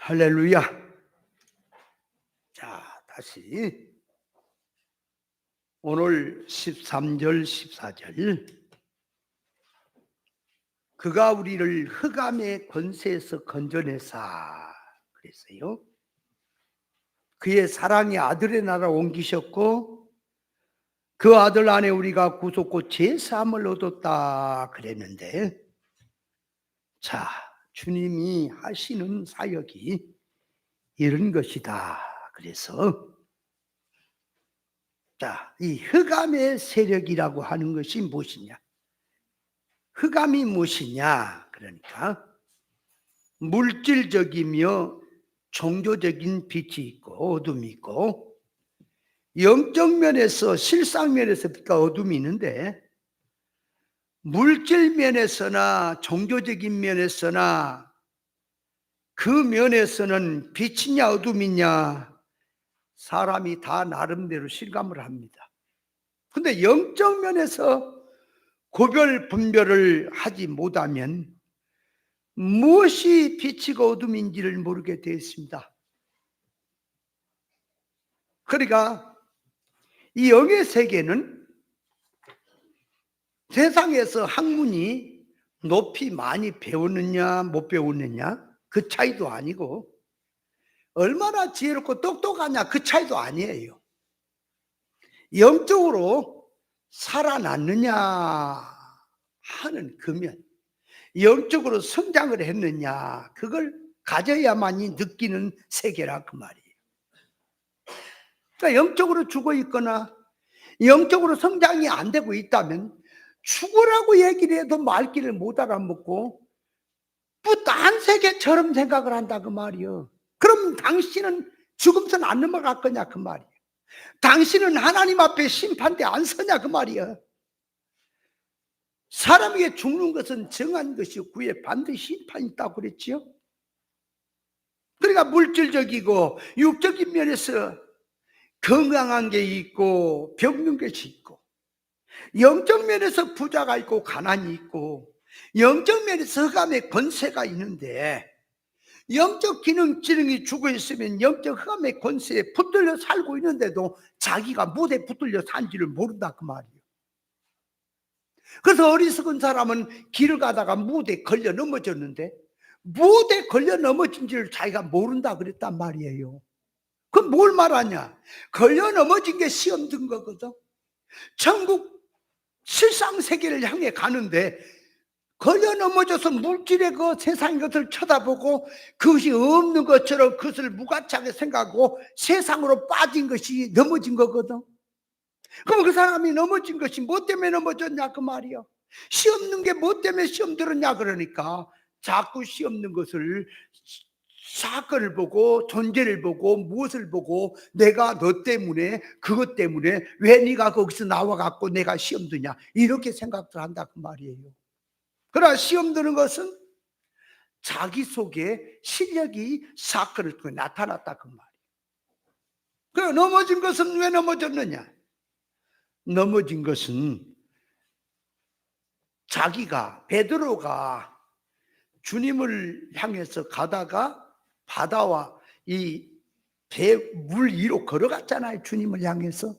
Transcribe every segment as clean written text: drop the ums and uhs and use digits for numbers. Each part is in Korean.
할렐루야. 자, 다시 오늘 13절, 14절. 그가 우리를 흑암의 권세에서 건져내사 그랬어요. 그의 사랑의 아들의 나라 옮기셨고 그 아들 안에 우리가 구속고 제사함을 얻었다 그랬는데, 자, 주님이 하시는 사역이 이런 것이다. 그래서 자, 이 흑암의 세력이라고 하는 것이 무엇이냐? 흑암이 무엇이냐? 그러니까 물질적이며 종교적인 빛이 있고 어둠이 있고, 영적 면에서 실상 면에서 빛과 어둠이 있는데, 물질 면에서나 종교적인 면에서나 그 면에서는 빛이냐 어둠이냐 사람이 다 나름대로 실감을 합니다. 근데 영적 면에서 구별 분별을 하지 못하면 무엇이 빛이고 어둠인지를 모르게 되어 있습니다. 그러니까 이 영의 세계는 세상에서 학문이 높이 많이 배웠느냐 못 배웠느냐 그 차이도 아니고, 얼마나 지혜롭고 똑똑하냐 그 차이도 아니에요. 영적으로 살아났느냐 하는 그 면, 영적으로 성장을 했느냐 그걸 가져야만이 느끼는 세계라 그 말이에요. 그러니까 영적으로 죽어 있거나 영적으로 성장이 안 되고 있다면 죽으라고 얘기를 해도 말귀를 못 알아먹고 딴 세계처럼 생각을 한다 그 말이요. 그럼 당신은 죽음선 안 넘어갈 거냐 그 말이에요. 당신은 하나님 앞에 심판대 안 서냐 그 말이에요. 사람에게 죽는 것은 정한 것이고 그에 반드시 심판이 있다고 그랬지요. 그러니까 물질적이고 육적인 면에서 건강한 게 있고 병든 것이 있고, 영적 면에서 부자가 있고 가난이 있고, 영적 면에서 흑암의 권세가 있는데, 영적 기능이 죽어 있으면 영적 흑암의 권세에 붙들려 살고 있는데도 자기가 무엇에 붙들려 산지를 모른다 그 말이에요. 그래서 어리석은 사람은 길을 가다가 무엇에 걸려 넘어졌는데 무엇에 걸려 넘어진지를 자기가 모른다 그랬단 말이에요. 그럼 뭘 말하냐? 걸려 넘어진 게 시험 든 거거든. 천국 실상 세계를 향해 가는데 걸려 넘어져서 물질의 그 세상의 것을 쳐다보고 그것이 없는 것처럼 그것을 무가치하게 생각하고 세상으로 빠진 것이 넘어진 거거든. 그럼 그 사람이 넘어진 것이 뭐 때문에 넘어졌냐 그 말이야. 시험 든 게 뭐 때문에 시험 들었냐 그러니까 자꾸 시험 든 것을, 사건을 보고 존재를 보고 무엇을 보고 내가 너 때문에 그것 때문에 왜 네가 거기서 나와갖고 내가 시험 드냐 이렇게 생각들 한다 그 말이에요. 그러나 시험 드는 것은 자기 속에 실력이 사건을 통해 나타났다 그 말이에요. 그럼 넘어진 것은 왜 넘어졌느냐? 넘어진 것은 자기가, 베드로가 주님을 향해서 가다가 바다와 이 배 물 위로 걸어갔잖아요. 주님을 향해서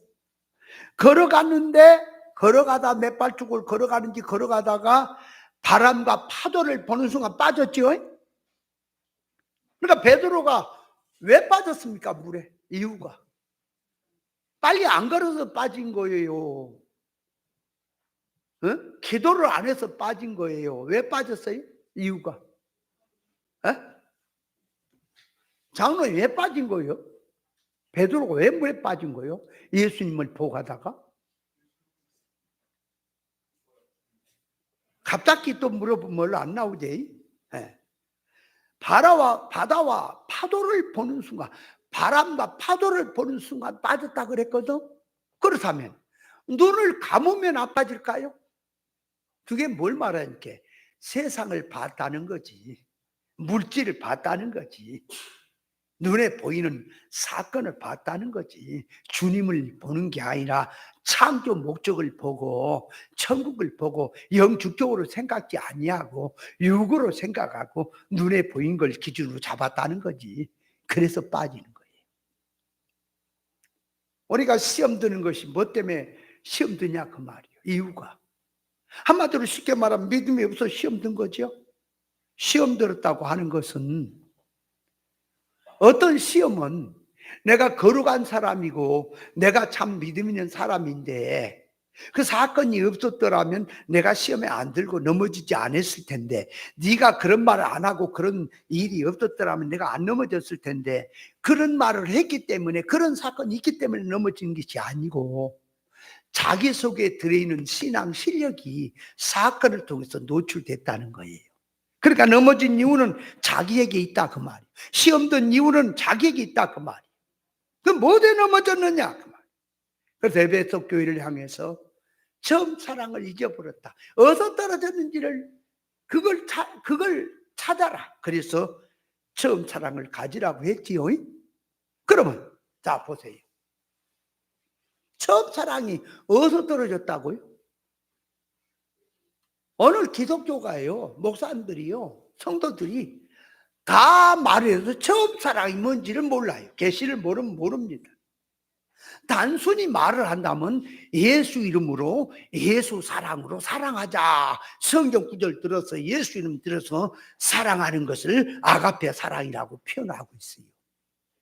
걸어갔는데, 걸어가다 몇 발짝을 걸어가는지 걸어가다가 바람과 파도를 보는 순간 빠졌죠. 그러니까 베드로가 왜 빠졌습니까? 물에. 이유가 빨리 안 걸어서 빠진 거예요. 기도를 안 해서 빠진 거예요. 왜 빠졌어요? 이유가 장로님 왜 빠진 거예요? 베드로가 왜 물에 빠진 거예요? 예수님을 보고 가다가 갑자기 또 물어보면 별로 안 나오지. 바다와 파도를 보는 순간, 바람과 파도를 보는 순간 빠졌다 그랬거든. 그렇다면 눈을 감으면 안 빠질까요? 그게 뭘 말하니까 세상을 봤다는 거지, 물질을 봤다는 거지, 눈에 보이는 사건을 봤다는 거지, 주님을 보는 게 아니라 창조 목적을 보고 천국을 보고 영주격으로 생각지 아니하고 육으로 생각하고 눈에 보인 걸 기준으로 잡았다는 거지. 그래서 빠지는 거예요. 우리가 시험 드는 것이 뭐 때문에 시험 드냐 그 말이에요. 이유가 한마디로 쉽게 말하면 믿음이 없어 시험 든 거죠. 시험 들었다고 하는 것은 어떤 시험은 내가 거룩한 사람이고 내가 참 믿음 있는 사람인데 그 사건이 없었더라면 내가 시험에 안 들고 넘어지지 않았을 텐데, 네가 그런 말을 안 하고 그런 일이 없었더라면 내가 안 넘어졌을 텐데, 그런 말을 했기 때문에 그런 사건이 있기 때문에 넘어진 것이 아니고 자기 속에 들어있는 신앙 실력이 사건을 통해서 노출됐다는 거예요. 그러니까 넘어진 이유는 자기에게 있다 그 말이에요. 시험 든 이유는 자기에게 있다 그 말이에요. 그럼 뭐에 넘어졌느냐 그 말이에요. 그래서 에베소 교회를 향해서 처음 사랑을 잊어버렸다. 어디서 떨어졌는지를 그걸 찾아라. 그래서 처음 사랑을 가지라고 했지요. 그러면 자 보세요. 처음 사랑이 어디서 떨어졌다고요? 어느 기독교가요, 목사님들이요, 성도들이 다 말해서 처음 사랑이 뭔지를 몰라요. 계시를 모르면 모릅니다. 단순히 말을 한다면 예수 이름으로 예수 사랑으로 사랑하자. 성경 구절 들어서 예수 이름 들어서 사랑하는 것을 아가페 사랑이라고 표현하고 있어요.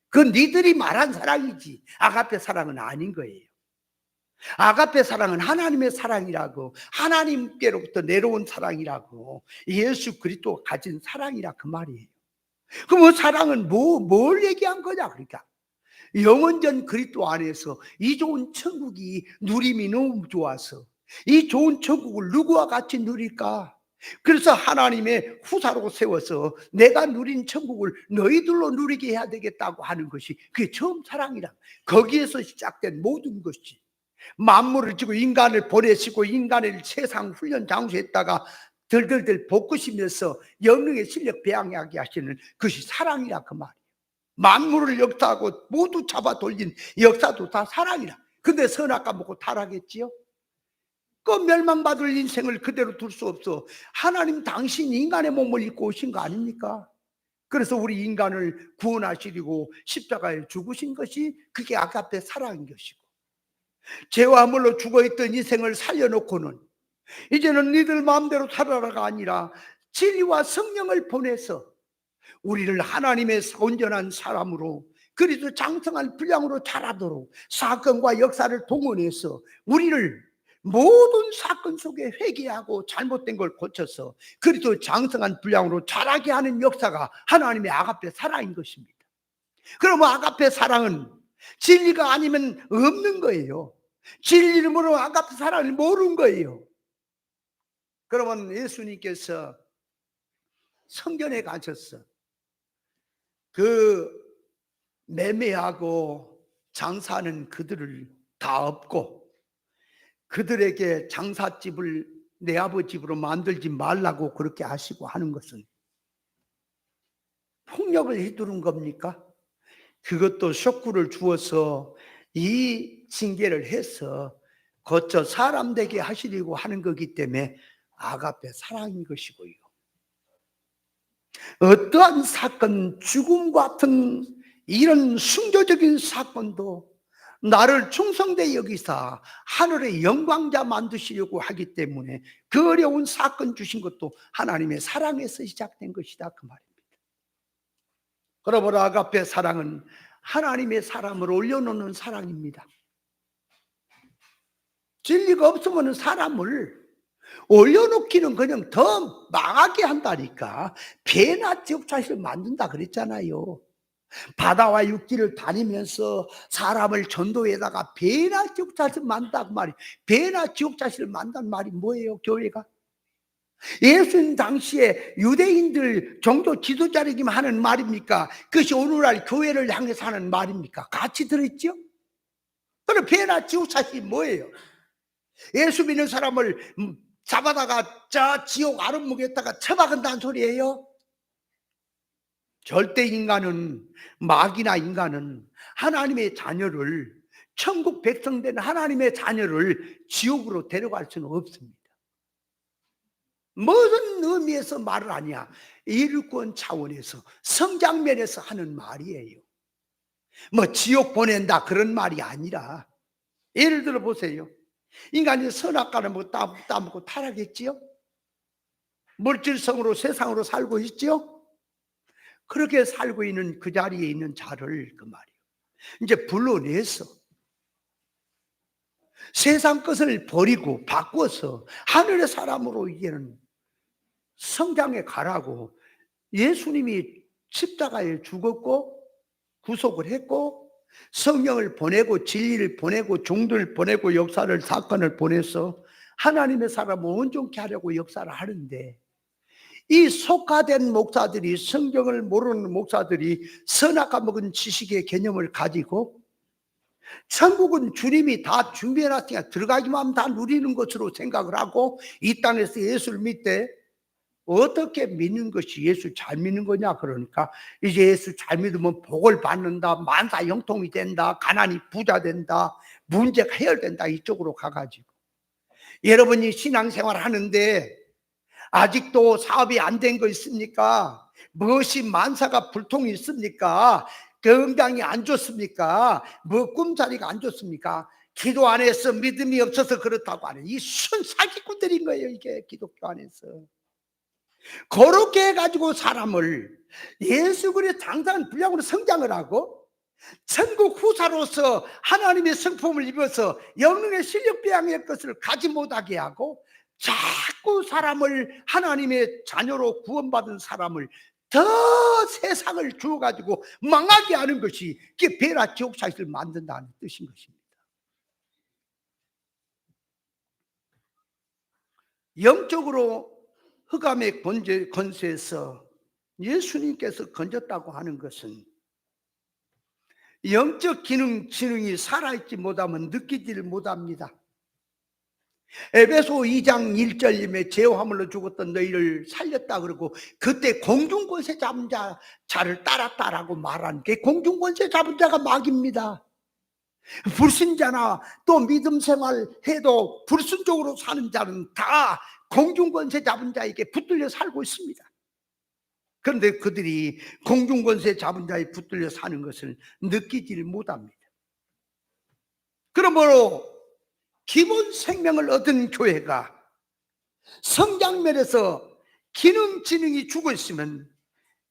그건 니들이 말한 사랑이지 아가페 사랑은 아닌 거예요. 아가페 사랑은 하나님의 사랑이라고, 하나님께로부터 내려온 사랑이라고, 예수 그리스도가 가진 사랑이라 그 말이에요. 그럼 사랑은 뭘 얘기한 거냐 그러니까 영원전 그리스도 안에서 이 좋은 천국이 누림이 너무 좋아서 이 좋은 천국을 누구와 같이 누릴까? 그래서 하나님의 후사로 세워서 내가 누린 천국을 너희들로 누리게 해야 되겠다고 하는 것이 그게 처음 사랑이라. 거기에서 시작된 모든 것이 만물을 지고 인간을 보내시고 인간을 세상 훈련 장소에다가 덜덜덜 볶으시면서 영능의 실력 배양하게 하시는 그것이 사랑이라 그 말이에요. 만물을 역사하고 모두 잡아 돌린 역사도 다 사랑이라. 근데 선악과 먹고 타락했지요. 그 멸망받을 인생을 그대로 둘 수 없어. 하나님 당신 인간의 몸을 입고 오신 거 아닙니까? 그래서 우리 인간을 구원하시려고 십자가에 죽으신 것이 그게 아가페 사랑인 것이고, 죄와 물로 죽어있던 인생을 살려놓고는 이제는 니들 마음대로 살아라가 아니라 진리와 성령을 보내서 우리를 하나님의 온전한 사람으로 그리스도 장성한 분량으로 자라도록 사건과 역사를 동원해서 우리를 모든 사건 속에 회개하고 잘못된 걸 고쳐서 그리스도 장성한 분량으로 자라게 하는 역사가 하나님의 아가페 사랑인 것입니다. 그러면 아가페 사랑은 진리가 아니면 없는 거예요. 진리를 모르면 아가페 사랑을 모르는 거예요. 그러면 예수님께서 성전에 가셔서 그 매매하고 장사하는 그들을 다 업고 그들에게 장사집을 내 아버지 집으로 만들지 말라고 그렇게 하시고 하는 것은 폭력을 휘두른 겁니까? 그것도 쇼크를 주어서 이 징계를 해서 거쳐 사람 되게 하시려고 하는 거기 때문에 아가페 사랑인 것이고요. 어떠한 사건, 죽음 같은 이런 순교적인 사건도 나를 충성되이 여기사 하늘의 영광자 만드시려고 하기 때문에 그 어려운 사건 주신 것도 하나님의 사랑에서 시작된 것이다 그 말입니다. 그러므로 아가페 사랑은 하나님의 사람을 올려놓는 사랑입니다. 진리가 없으면 사람을 올려놓기는 그냥 더 망하게 한다니까. 배나 지옥자식을 만든다 그랬잖아요. 바다와 육지를 다니면서 사람을 전도에다가 배나 지옥자식을 만든다고 말이. 배나 지옥자식을 만든다는 말이 뭐예요 교회가? 예수님 당시에 유대인들 종교 지도자에게만 하는 말입니까? 그것이 오늘날 교회를 향해서 하는 말입니까? 같이 들었죠? 그럼 배나 지옥자식이 뭐예요? 예수 믿는 사람을 잡아다가 저 지옥 아랫목에다가 처박은다는 소리예요. 절대 인간은, 마귀나 인간은 하나님의 자녀를 천국 백성된 하나님의 자녀를 지옥으로 데려갈 수는 없습니다. 무슨 의미에서 말을 하냐? 일권 차원에서, 성장면에서 하는 말이에요. 뭐 지옥 보낸다 그런 말이 아니라, 예를 들어 보세요. 인간이 선악과를 뭐 따먹고 타락했지요? 물질성으로 세상으로 살고 있지요? 그렇게 살고 있는 그 자리에 있는 자를 그 말이에요. 이제 불러내서 세상 것을 버리고 바꿔서 하늘의 사람으로 이제는 성장해 가라고 예수님이 십자가에 죽었고 구속을 했고 성령을 보내고 진리를 보내고 종들을 보내고 역사를 사건을 보내서 하나님의 사람을 온전케 하려고 역사를 하는데, 이 속화된 목사들이, 성경을 모르는 목사들이 선악과 먹은 지식의 개념을 가지고 천국은 주님이 다 준비해놨으니까 들어가기만 하면 다 누리는 것으로 생각을 하고 이 땅에서 예수를 믿되, 어떻게 믿는 것이 예수 잘 믿는 거냐? 그러니까 이제 예수 잘 믿으면 복을 받는다, 만사 형통이 된다, 가난이 부자 된다, 문제가 해결된다, 이쪽으로 가가지고 여러분이 신앙생활 하는데 아직도 사업이 안 된 거 있습니까? 무엇이 만사가 불통이 있습니까? 건강이 안 좋습니까? 뭐 꿈자리가 안 좋습니까? 기도 안 해서 믿음이 없어서 그렇다고 하는 이 순 사기꾼들인 거예요. 이게 기독교 안에서 그렇게 해가지고 사람을 예수 그리스도의 장사한 분량으로 성장을 하고 천국 후사로서 하나님의 성품을 입어서 영능의 실력 배양의 것을 가지 못하게 하고, 자꾸 사람을 하나님의 자녀로 구원받은 사람을 더 세상을 주어가지고 망하게 하는 것이 그게 베라 지옥사슬을 만든다는 뜻인 것입니다. 영적으로 흑암의 권세에서 예수님께서 건졌다고 하는 것은 영적 지능이 살아있지 못하면 느끼지를 못합니다. 에베소 2장 1절임에 제화물로 죽었던 너희를 살렸다 그러고, 그때 공중권세 잡은 자를 따랐다라고 말한 게 공중권세 잡은 자가 마귀입니다. 불신자나 또 믿음 생활 해도 불순종으로 사는 자는 다 공중권세 잡은 자에게 붙들려 살고 있습니다. 그런데 그들이 공중권세 잡은 자에 붙들려 사는 것을 느끼지를 못합니다. 그러므로 기본 생명을 얻은 교회가 성장면에서 기능 지능이 죽어 있으면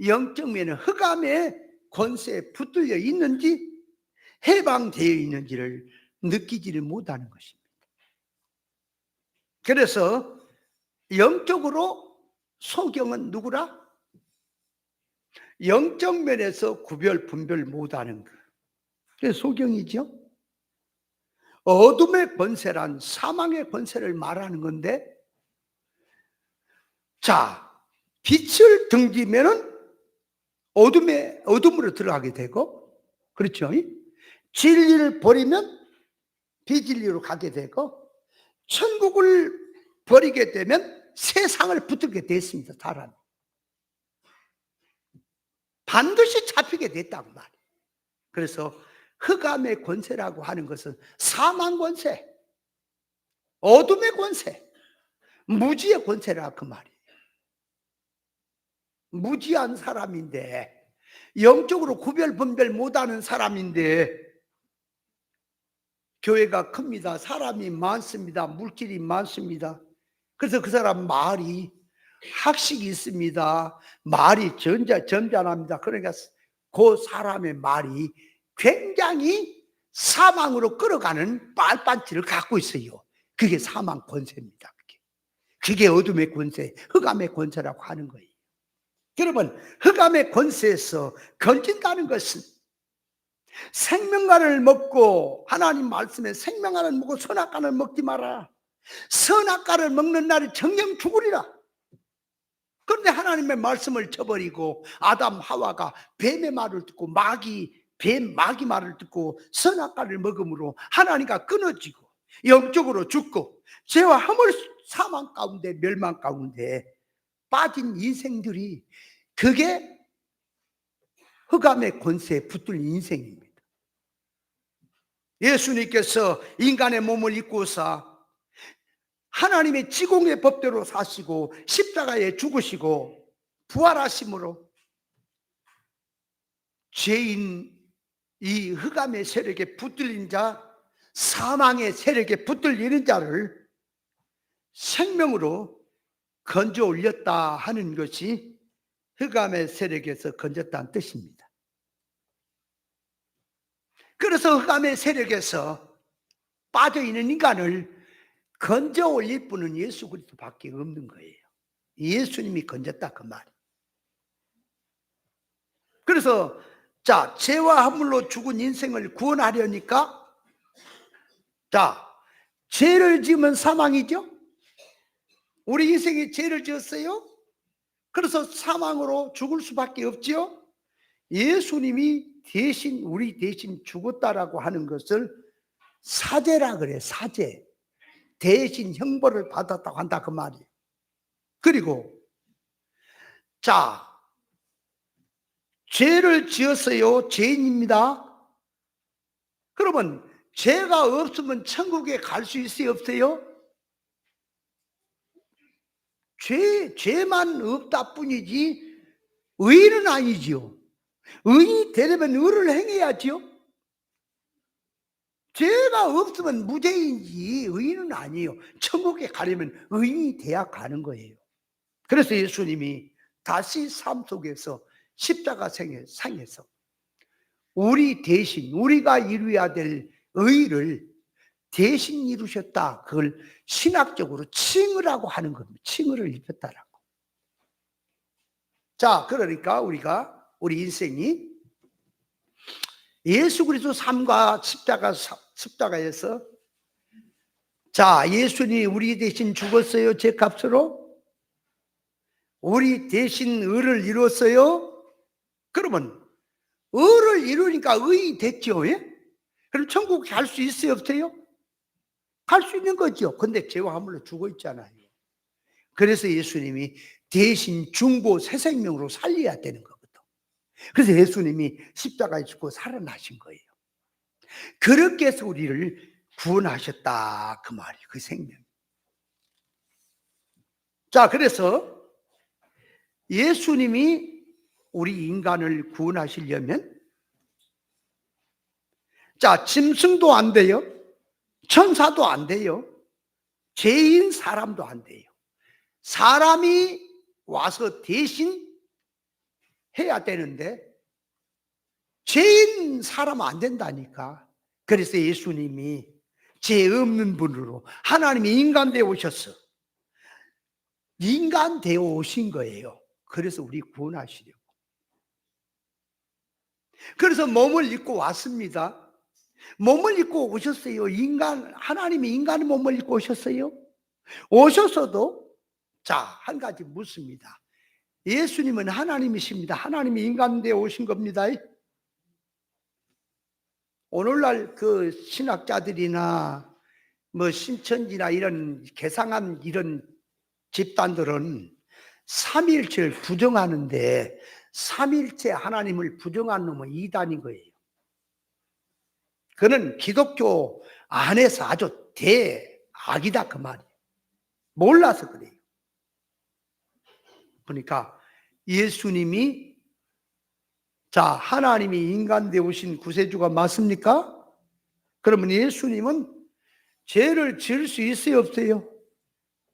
영적 면에 흑암의 권세에 붙들려 있는지 해방되어 있는지를 느끼지를 못하는 것입니다. 그래서 영적으로 소경은 누구라? 영적 면에서 구별 분별 못하는 것, 그게 소경이죠. 어둠의 권세란 사망의 권세를 말하는 건데, 자, 빛을 등지면은 어둠으로 들어가게 되고, 그렇죠? 진리를 버리면 비진리로 가게 되고, 천국을 버리게 되면 세상을 붙들게 됐습니다. 사람이 반드시 잡히게 됐다고 말이에요. 그래서 흑암의 권세라고 하는 것은 사망 권세, 어둠의 권세, 무지의 권세라 그 말이에요. 무지한 사람인데, 영적으로 구별 분별 못하는 사람인데 교회가 큽니다. 사람이 많습니다. 물질이 많습니다. 그래서 그 사람 말이 학식이 있습니다. 말이 점잖합니다. 그러니까 그 사람의 말이 굉장히 사망으로 끌어가는 빨판치를 갖고 있어요. 그게 사망 권세입니다. 그게 어둠의 권세, 흑암의 권세라고 하는 거예요. 여러분, 흑암의 권세에서 건진다는 것은 생명과를 먹고, 하나님 말씀에 생명과를 먹고 선악과를 먹지 마라. 선악과를 먹는 날이 정령 죽으리라. 그런데 하나님의 말씀을 쳐버리고 아담 하와가 뱀의 말을 듣고 마귀 말을 듣고 선악과를 먹음으로 하나님과 끊어지고 영적으로 죽고 죄와 허물 사망 가운데 멸망 가운데 빠진 인생들이, 그게 흑암의 권세에 붙들린 인생입니다. 예수님께서 인간의 몸을 입고서 하나님의 지공의 법대로 사시고 십자가에 죽으시고 부활하심으로 죄인 이 흑암의 세력에 붙들린 자, 사망의 세력에 붙들리는 자를 생명으로 건져 올렸다 하는 것이 흑암의 세력에서 건졌다는 뜻입니다. 그래서 흑암의 세력에서 빠져있는 인간을 건져 올릴 분은 예수 그리스도밖에 없는 거예요. 예수님이 건졌다 그 말이에요. 그래서 자, 죄와 허물로 죽은 인생을 구원하려니까 자, 죄를 지으면 사망이죠. 우리 인생에 죄를 지었어요. 그래서 사망으로 죽을 수밖에 없지요. 예수님이 대신 우리 대신 죽었다라고 하는 것을 사죄라 그래. 사죄. 대신 형벌을 받았다고 한다 그 말이에요. 그리고 자, 죄를 지었어요. 죄인입니다. 그러면 죄가 없으면 천국에 갈 수 있어요? 없어요? 죄만 없다 뿐이지 의인은 아니지요. 의인이 되려면 의를 행해야지요. 죄가 없으면 무죄인지 의인은 아니에요. 천국에 가려면 의인이 돼야 가는 거예요. 그래서 예수님이 다시 삶 속에서 십자가 상에서 우리 대신 우리가 이루어야 될 의를 대신 이루셨다. 그걸 신학적으로 칭의라고 하는 겁니다. 칭의를 입혔다라고. 자, 그러니까 우리 인생이 예수 그리스도 삶과 십자가에서 자, 예수님이 우리 대신 죽었어요. 제 값으로. 우리 대신 의를 이뤘어요. 그러면 의를 이루니까 의인이 됐죠. 예? 그럼 천국에 갈 수 있어요? 없어요? 갈 수 있는 거죠. 근데 죄와 허물로 죽어 있잖아요. 그래서 예수님이 대신 중보 새 생명으로 살려야 되는 거거든. 그래서 예수님이 십자가에 죽고 살아나신 거예요. 그렇게 해서 우리를 구원하셨다 그 말이에요. 그 생명. 자, 그래서 예수님이 우리 인간을 구원하시려면 자, 짐승도 안 돼요. 천사도 안 돼요. 죄인 사람도 안 돼요. 사람이 와서 대신 해야 되는데 죄인 사람 안 된다니까. 그래서 예수님이 죄 없는 분으로 하나님이 인간 되어 오셨어. 인간 되어 오신 거예요. 그래서 우리 구원하시려고. 그래서 몸을 입고 왔습니다. 몸을 입고 오셨어요. 하나님이 인간의 몸을 입고 오셨어요. 오셨어도 자, 한 가지 묻습니다. 예수님은 하나님이십니다. 하나님이 인간 되어 오신 겁니다. 오늘날 그 신학자들이나 뭐 신천지나 이런 개상한 이런 집단들은 삼위일체를 부정하는데 삼위일체 하나님을 부정하는 놈은 이단인 거예요. 그는 기독교 안에서 아주 대악이다 그 말이에요. 몰라서 그래요. 그러니까 예수님이 자, 하나님이 인간 되오신 구세주가 맞습니까? 그러면 예수님은 죄를 지을 수 있어요, 없어요?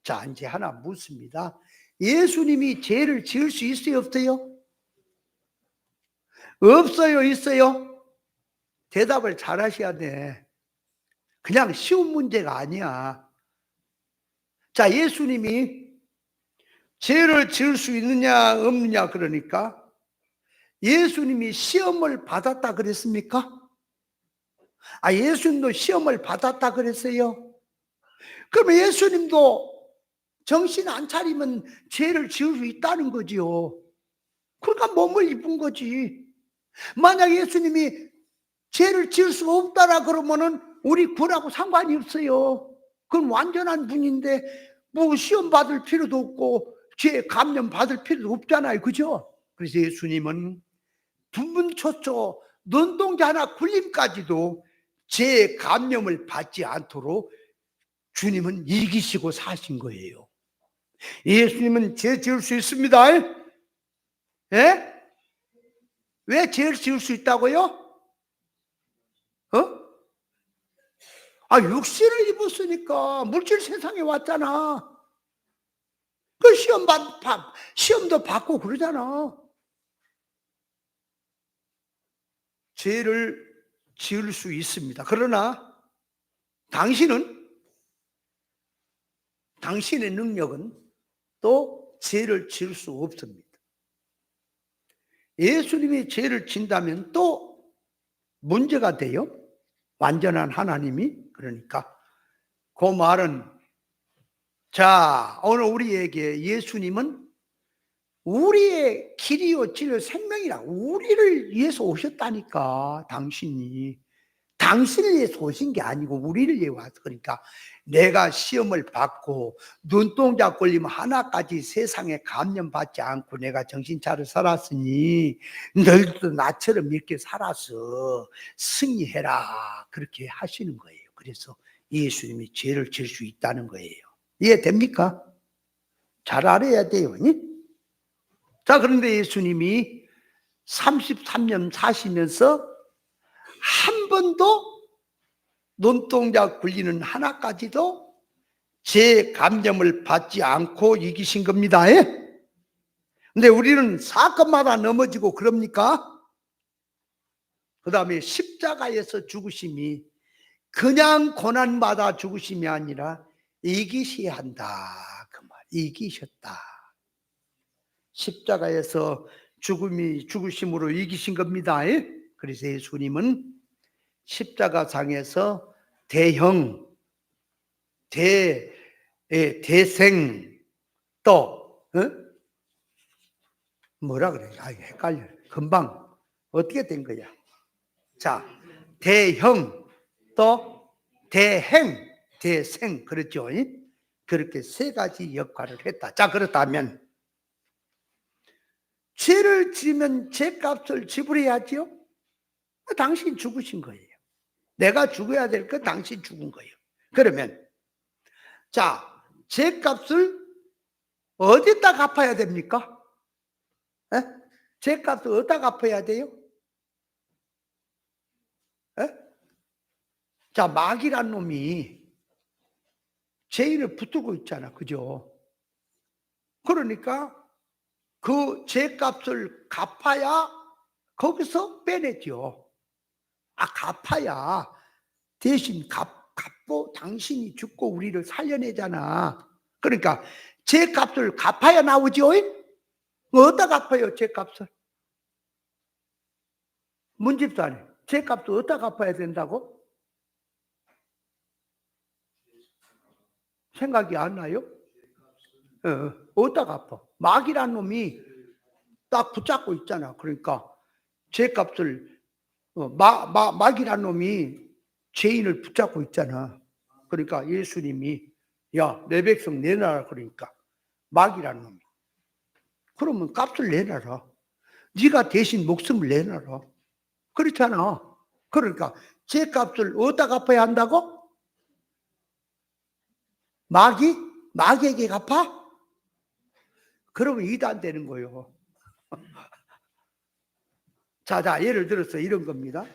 자, 이제 하나 묻습니다. 예수님이 죄를 지을 수 있어요, 없어요? 없어요, 있어요? 대답을 잘 하셔야 돼. 그냥 쉬운 문제가 아니야. 자, 예수님이 죄를 지을 수 있느냐 없느냐 그러니까 예수님이 시험을 받았다 그랬습니까? 아, 예수님도 시험을 받았다 그랬어요. 그러면 예수님도 정신 안 차리면 죄를 지을 수 있다는 거지요. 그러니까 몸을 입은 거지. 만약 예수님이 죄를 지을 수 없다라 그러면은 우리 구원하고 상관이 없어요. 그건 완전한 분인데 뭐 시험 받을 필요도 없고 죄 감염 받을 필요도 없잖아요. 그죠? 그래서 예수님은 분분초초 눈동자 하나 굴림까지도 죄의 감염을 받지 않도록 주님은 이기시고 사신 거예요. 예수님은 죄 지을 수 있습니다. 예? 왜 죄를 지을 수 있다고요? 어? 육신을 입었으니까. 물질 세상에 왔잖아. 그 시험도 받고 그러잖아. 죄를 지을 수 있습니다. 그러나 당신의 능력은 또 죄를 지을 수 없습니다. 예수님이 죄를 진다면 또 문제가 돼요. 완전한 하나님이. 그러니까 그 말은, 자, 오늘 우리에게 예수님은 우리의 길이요 진리요 생명이라, 우리를 위해서 오셨다니까. 당신을 위해서 오신 게 아니고 우리를 위해 왔어. 그러니까 내가 시험을 받고 눈동자 걸리면 하나까지 세상에 감염받지 않고 내가 정신 차려 살았으니 너희도 나처럼 이렇게 살아서 승리해라, 그렇게 하시는 거예요. 그래서 예수님이 죄를 질 수 있다는 거예요. 이해됩니까? 잘 알아야 돼요. 자, 그런데 예수님이 33년 사시면서 한 번도 눈동자 굴리는 하나까지도 죄 감염을 받지 않고 이기신 겁니다. 근데 우리는 사건마다 넘어지고 그럽니까? 그 다음에 십자가에서 죽으심이 그냥 고난받아 죽으심이 아니라 이기셔야 한다, 그 말. 이기셨다. 십자가에서 죽으심으로 이기신 겁니다. 그래서 예수님은 십자가상에서 대생, 또 뭐라 그래? 헷갈려. 금방 어떻게 된 거야? 자, 대형, 또 대행, 대생, 그렇죠? 그렇게 세 가지 역할을 했다. 자, 그렇다면 죄를 지으면 죄값을 지불해야죠. 당신 죽으신 거예요. 내가 죽어야 될 거 당신 죽은 거예요. 그러면 자, 죄값을 어디다 갚아야 됩니까? 죄값을 어디다 갚아야 돼요? 자, 마귀란 놈이 죄인을 붙들고 있잖아. 그죠? 그러니까 그 죄값을 갚아야 거기서 빼내죠. 갚아야 대신 갚고 당신이 죽고 우리를 살려내잖아. 그러니까 죄값을 갚아야 나오죠. 어디다 갚아요, 죄값을? 문집사님, 죄값을 어디다 갚아야 된다고? 생각이 안 나요? 어디다 갚아? 마귀란 놈이 딱 붙잡고 있잖아. 그러니까 죄값을 마귀란 놈이 죄인을 붙잡고 있잖아. 그러니까 예수님이 야, 내 백성 내놔라. 그러니까 마귀란 놈이, 그러면 값을 내놔라. 네가 대신 목숨을 내놔라. 그렇잖아. 그러니까 죄값을 어디다 갚아야 한다고? 마귀에게 갚아? 그러면 이단되는 거예요. 자, 예를 들어서 이런 겁니다.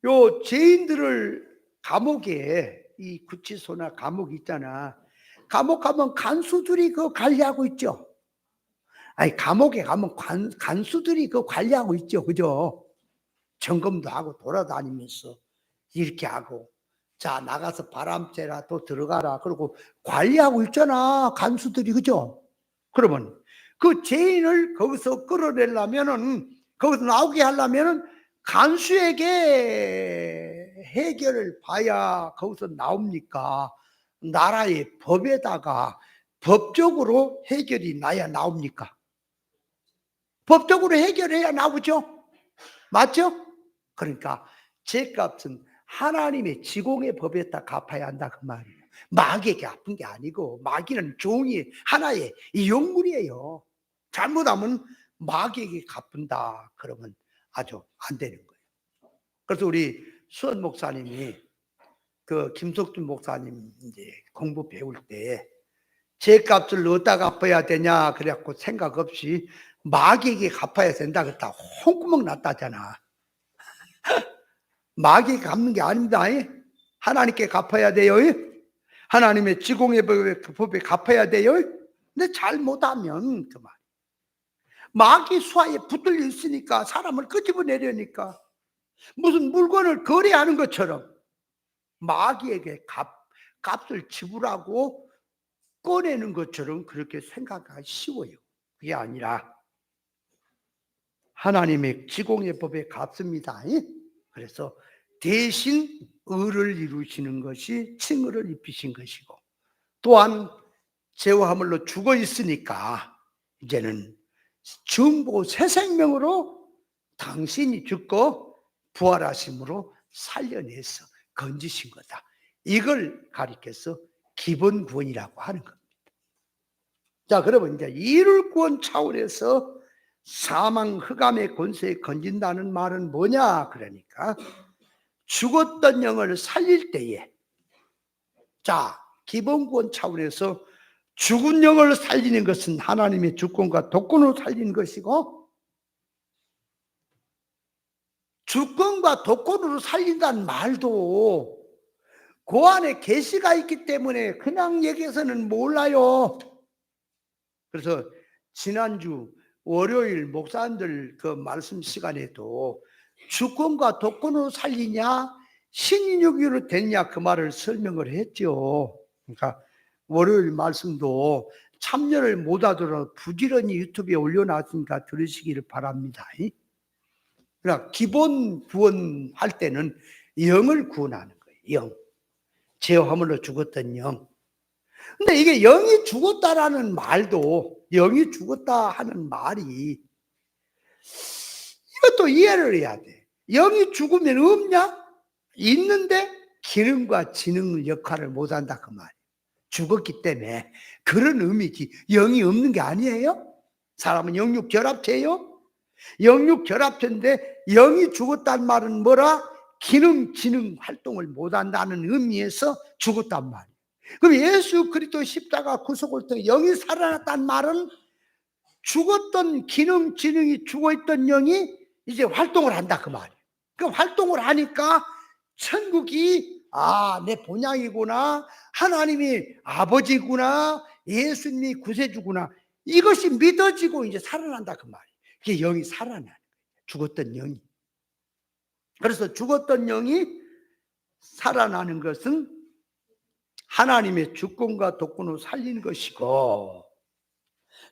요 죄인들을 감옥에, 이 구치소나 감옥 있잖아. 감옥 가면 간수들이 그 관리하고 있죠. 감옥에 가면 간수들이 그 관리하고 있죠. 그죠? 점검도 하고 돌아다니면서 이렇게 하고, 자, 나가서 바람 쐬라, 또 들어가라. 그리고 관리하고 있잖아, 간수들이. 그죠? 그러면 그 죄인을 거기서 끌어내려면은, 거기서 나오게 하려면은 간수에게 해결을 봐야 거기서 나옵니까? 나라의 법에다가 법적으로 해결이 나야 나옵니까? 법적으로 해결해야 나오죠? 맞죠? 그러니까 죄값은 하나님의 지공의 법에다 갚아야 한다, 그 말이에요. 마귀에게 갚은 게 아니고, 마귀는 종이 하나의 용물이에요. 잘못하면 마귀에게 갚은다 그러면 아주 안 되는 거예요. 그래서 우리 수원 목사님이 그 김석준 목사님 이제 공부 배울 때 제 값을 어디다 갚아야 되냐 그래갖고 생각 없이 마귀에게 갚아야 된다 그랬다 홍구멍 났다잖아. 마귀에게 갚는 게 아닙니다. 하나님께 갚아야 돼요. 하나님의 지공의 법에 갚아야 돼요. 근데 잘못하면 그만 마귀 수하에 붙들려 있으니까 사람을 끄집어내려니까 무슨 물건을 거래하는 것처럼 마귀에게 값을 지불하고 꺼내는 것처럼 그렇게 생각하기 쉬워요. 그게 아니라 하나님의 지공의 법에 갚습니다. 그래서 대신 의를 이루시는 것이 칭의를 입히신 것이고, 또한 죄와 허물로 죽어 있으니까 이제는 중보 새 생명으로 당신이 죽고 부활하심으로 살려내서 건지신 거다. 이걸 가리켜서 기본 구원이라고 하는 겁니다. 자, 그러면 이제 이룰 구원 차원에서 사망 흑암의 권세에 건진다는 말은 뭐냐? 그러니까 죽었던 영을 살릴 때에, 자, 기본 구원 차원에서 죽은 영을 살리는 것은 하나님의 주권과 독권으로 살리는 것이고, 주권과 독권으로 살린다는 말도 그 안에 계시가 있기 때문에 그냥 얘기해서는 몰라요. 그래서 지난주 월요일 목사님들 그 말씀 시간에도 주권과 독권으로 살리냐 신인육유로 되냐 그 말을 설명을 했죠. 그러니까 월요일 말씀도 참여를 못하더라도 부지런히 유튜브에 올려놨으니까 들으시기를 바랍니다. 그러니까 기본 구원할 때는 영을 구원하는 거예요. 영. 죄와 허물로 죽었던 영. 근데 이게 영이 죽었다라는 말도, 영이 죽었다 하는 말이 이것도 이해를 해야 돼. 영이 죽으면 없냐? 있는데 기능과 지능 역할을 못한다 그 말이에요. 죽었기 때문에. 그런 의미지 영이 없는 게 아니에요. 사람은 영육 결합체예요. 영육 결합체인데 영이 죽었다는 말은 뭐라? 기능, 지능 활동을 못한다는 의미에서 죽었단 말이에요. 그럼 예수 그리스도 십자가 구속을 통해 영이 살아났다는 말은 죽었던 기능, 지능이 죽어있던 영이 이제 활동을 한다 그 말이에요. 그 활동을 하니까 천국이 내 본향이구나, 하나님이 아버지구나, 예수님이 구세주구나, 이것이 믿어지고 이제 살아난다 그 말이에요. 그게 영이 살아나는 거예요. 죽었던 영이. 그래서 죽었던 영이 살아나는 것은 하나님의 주권과 독권으로 살리는 것이고,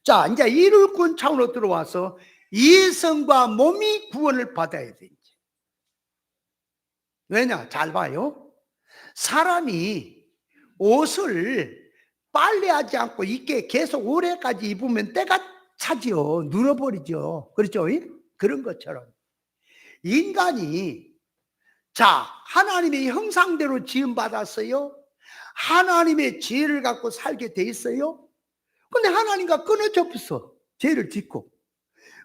자, 이제 이룰 구원 차원으로 들어와서 이성과 몸이 구원을 받아야 돼. 왜냐? 잘 봐요. 사람이 옷을 빨래하지 않고 입게 계속 오래까지 입으면 때가 차지요. 눌어버리죠. 그렇죠? 그런 것처럼 인간이, 자, 하나님의 형상대로 지음받았어요. 하나님의 지혜를 갖고 살게 돼 있어요. 근데 하나님과 끊어져 없어. 죄를 짓고.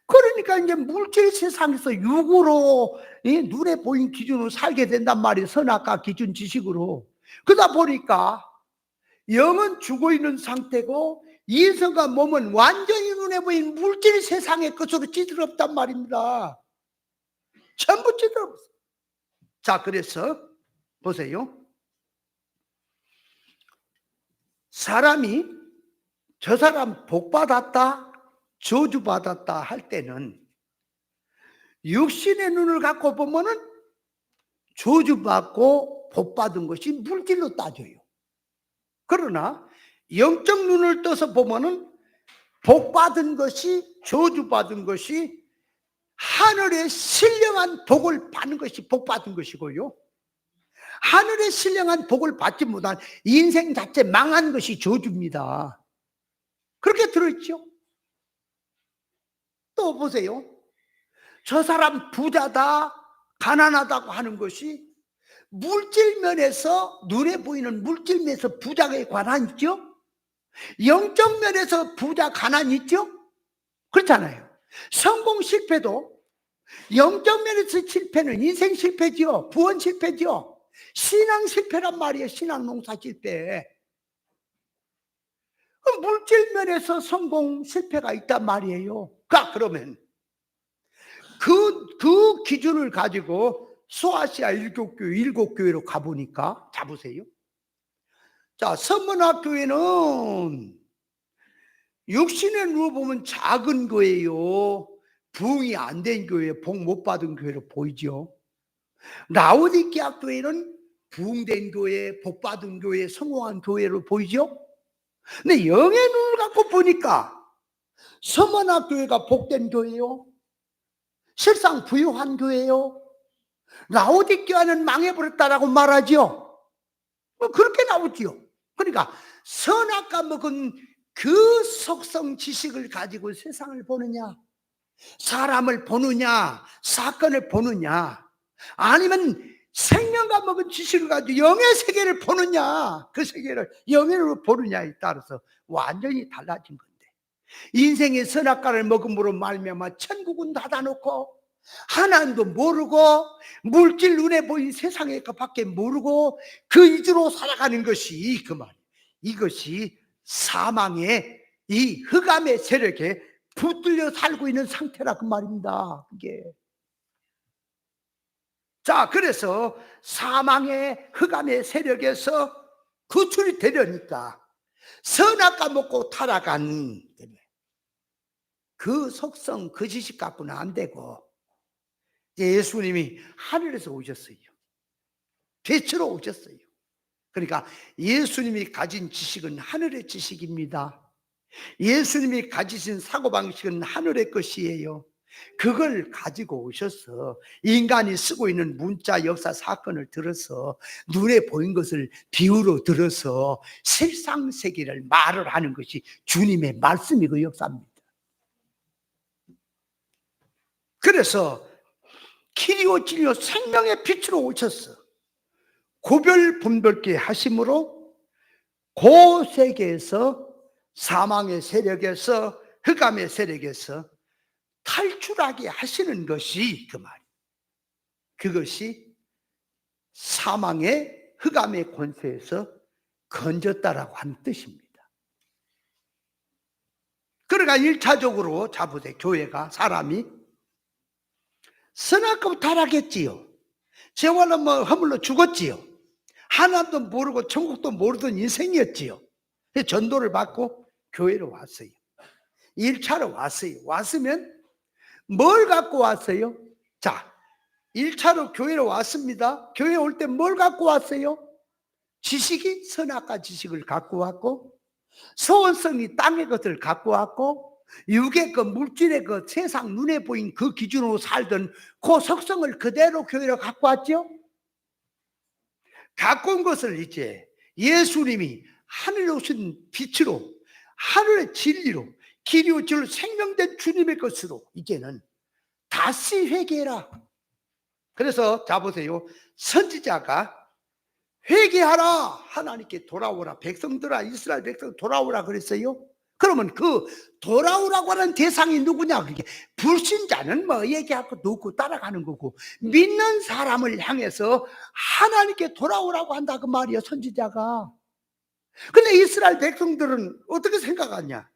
그러니까 이제 물질 세상에서 육으로 눈에 보이는 기준으로 살게 된단 말이에요. 선악과 기준 지식으로. 그러다 보니까 영은 죽어 있는 상태고 이성과 몸은 완전히 눈에 보이는 물질 세상의 것으로 찌들었단 말입니다. 전부 찌들었어. 자, 그래서 보세요. 사람이 저 사람 복 받았다, 저주 받았다 할 때는 육신의 눈을 갖고 보면은 저주 받고 복 받은 것이 물질로 따져요. 그러나 영적 눈을 떠서 보면은 복 받은 것이, 저주 받은 것이 하늘의 신령한 복을 받는 것이 복 받은 것이고요, 하늘의 신령한 복을 받지 못한 인생 자체 망한 것이 저주입니다. 그렇게 들어있죠. 또 보세요. 저 사람 부자다, 가난하다고 하는 것이 물질면에서, 눈에 보이는 물질면에서 부자에 관한 있죠. 영적 면에서 부자 가난 있죠. 그렇잖아요. 성공 실패도 영적 면에서 실패는 인생 실패지요. 구원 실패지요. 신앙 실패란 말이에요. 신앙 농사 실패. 물질 면에서 성공 실패가 있단 말이에요. 그러면 그 기준을 가지고 소아시아 일곱 교회로 가보니까, 자보세요. 자, 서문학교회는 육신의 눈으로 보면 작은 교회요. 부흥이 안 된 교회, 복 못 받은 교회로 보이죠. 라오디게아 교회는 부흥된 교회, 복 받은 교회, 성공한 교회로 보이죠. 근데 영의 눈을 갖고 보니까 서문학 교회가 복된 교회요. 실상 부유한 교회요. 라오디게아는 망해버렸다라고 말하지요. 그렇게 나오지요. 그러니까 선악과 먹은 그 속성 지식을 가지고 세상을 보느냐, 사람을 보느냐, 사건을 보느냐, 아니면 생명과 먹은 지식을 가지고 영의 세계를 보느냐, 그 세계를 영으로 보느냐에 따라서 완전히 달라진 건데, 인생의 선악과를 먹음으로 말미암아 천국은 닫아놓고 하나님도 모르고 물질 눈에 보인 세상의 것밖에 모르고 그 위주로 살아가는 것이 그 말, 이것이 사망의 이 흑암의 세력에 붙들려 살고 있는 상태라 그 말입니다. 그게. 자, 그래서 사망의 흑암의 세력에서 구출이 되려니까 선악과 먹고 타락한 그 속성, 그 지식 갖고는 안 되고, 예수님이 하늘에서 오셨어요. 빛으로 오셨어요. 그러니까 예수님이 가진 지식은 하늘의 지식입니다. 예수님이 가지신 사고방식은 하늘의 것이에요. 그걸 가지고 오셔서 인간이 쓰고 있는 문자, 역사, 사건을 들어서 눈에 보인 것을 비유로 들어서 실상세계를 말을 하는 것이 주님의 말씀이고 역사입니다. 그래서 키리오 진리오 생명의 빛으로 오셨어. 구별 분별케 하심으로 그 세계에서, 사망의 세력에서, 흑암의 세력에서 탈출하게 하시는 것이 그 말. 그것이 사망의 흑암의 권세에서 건졌다라고 하는 뜻입니다. 그러니까 1차적으로 자부대 교회가, 사람이 선악과로 타락했지요. 재활로 허물로 죽었지요. 하나님도 모르고 천국도 모르던 인생이었지요. 전도를 받고 교회로 왔어요. 1차로 왔어요. 왔으면 뭘 갖고 왔어요? 자, 1차로 교회로 왔습니다. 교회 올 때 뭘 갖고 왔어요? 지식이 선악과 지식을 갖고 왔고, 소원성이 땅의 것을 갖고 왔고, 육의 그 물질의 그 세상 눈에 보인 그 기준으로 살던 그 속성을 그대로 교회로 갖고 왔죠. 갖고 온 것을 이제 예수님이 하늘에 오신 빛으로, 하늘의 진리로, 길이요 진리로 생명된 주님의 것으로 이제는 다시 회개해라. 그래서 자 보세요. 선지자가 회개하라, 하나님께 돌아오라, 백성들아, 이스라엘 백성 돌아오라 그랬어요. 그러면 그 돌아오라고 하는 대상이 누구냐? 그게 불신자는 뭐 얘기하고 놓고 따라가는 거고, 믿는 사람을 향해서 하나님께 돌아오라고 한다 그 말이야, 선지자가. 근데 이스라엘 백성들은 어떻게 생각하냐?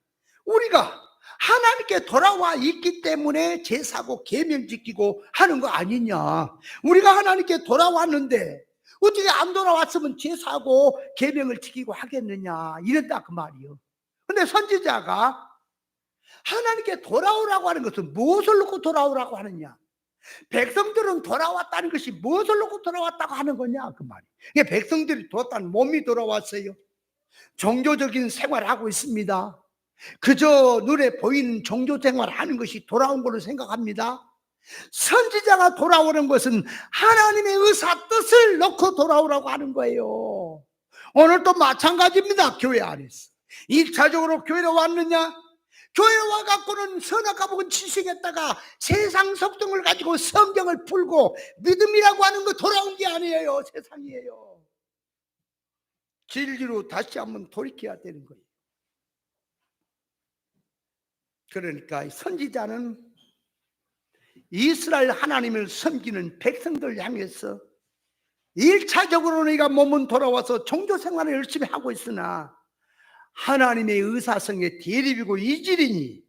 우리가 하나님께 돌아와 있기 때문에 제사고 계명 지키고 하는 거 아니냐? 우리가 하나님께 돌아왔는데 어떻게 안 돌아왔으면 제사고 계명을 지키고 하겠느냐? 이랬다 그 말이요. 근데 선지자가 하나님께 돌아오라고 하는 것은 무엇을 놓고 돌아오라고 하느냐? 백성들은 돌아왔다는 것이 무엇을 놓고 돌아왔다고 하는 거냐? 그 말이에요. 백성들이 돌아왔다는 몸이 돌아왔어요. 종교적인 생활을 하고 있습니다. 그저 눈에 보이는 종교 생활을 하는 것이 돌아온 걸로 생각합니다. 선지자가 돌아오는 것은 하나님의 의사 뜻을 놓고 돌아오라고 하는 거예요. 오늘도 마찬가지입니다. 교회 안에서 1차적으로 교회로 왔느냐? 교회 와갖고는 선악과 복은 지식했다가 세상 속성을 가지고 성경을 풀고 믿음이라고 하는 거 돌아온 게 아니에요. 세상이에요. 진리로 다시 한번 돌이켜야 되는 거예요. 그러니까 선지자는 이스라엘 하나님을 섬기는 백성들 향해서 1차적으로 너희가 몸은 돌아와서 종교 생활을 열심히 하고 있으나 하나님의 의사성의 대립이고 이질이니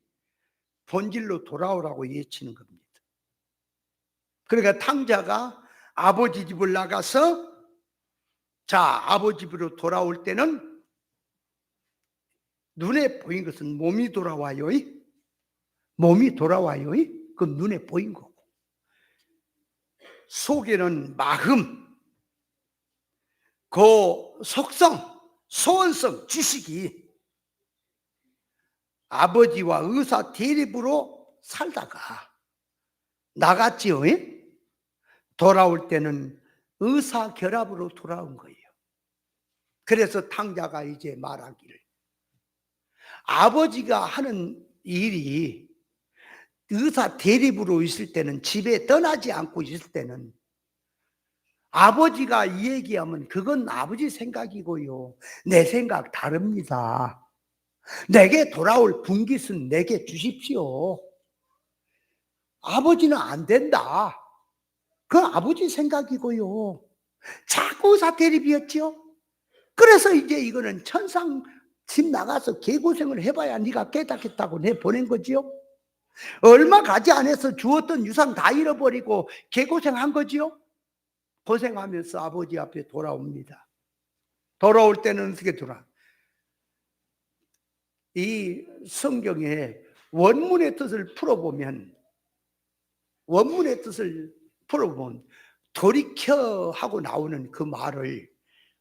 본질로 돌아오라고 외치는 겁니다. 그러니까 탕자가 아버지 집을 나가서 아버지 집으로 돌아올 때는 눈에 보인 것은 몸이 돌아와요. 몸이 돌아와요. 그건 눈에 보인 거고, 속에는 마음, 그 속성, 소원성, 지식이 아버지와 의사 대립으로 살다가 나갔지요. 돌아올 때는 의사 결합으로 돌아온 거예요. 그래서 탕자가 이제 말하기를, 아버지가 하는 일이 의사 대립으로 있을 때는, 집에 떠나지 않고 있을 때는 아버지가 이 얘기하면 그건 아버지 생각이고요, 내 생각 다릅니다. 내게 돌아올 분깃은 내게 주십시오. 아버지는 안 된다. 그건 아버지 생각이고요. 자꾸 의사 대립이었죠. 그래서 이제 이거는 천상 집 나가서 개고생을 해봐야 네가 깨닫겠다고 내보낸 거지요. 얼마 가지 않아서 주었던 유산 다 잃어버리고 개고생한 거지요. 고생하면서 아버지 앞에 돌아옵니다. 돌아올 때는 어떻게 돌아? 이 성경의 원문의 뜻을 풀어보면, 돌이켜 하고 나오는 그 말을,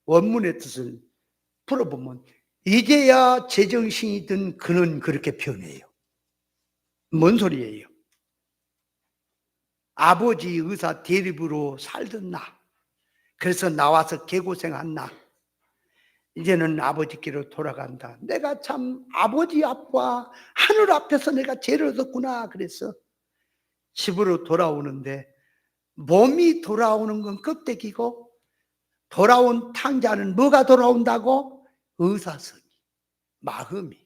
원문의 뜻을 풀어보면 이제야 제정신이 든 그는 그렇게 표현해요. 뭔 소리예요? 아버지 의사 대립으로 살던 나, 그래서 나와서 개고생한 나, 이제는 아버지께로 돌아간다. 내가 참 아버지 앞과 하늘 앞에서 내가 죄를 얻었구나. 그래서 집으로 돌아오는데, 몸이 돌아오는 건 껍데기고 돌아온 탕자는 뭐가 돌아온다고? 의사성이, 마음이,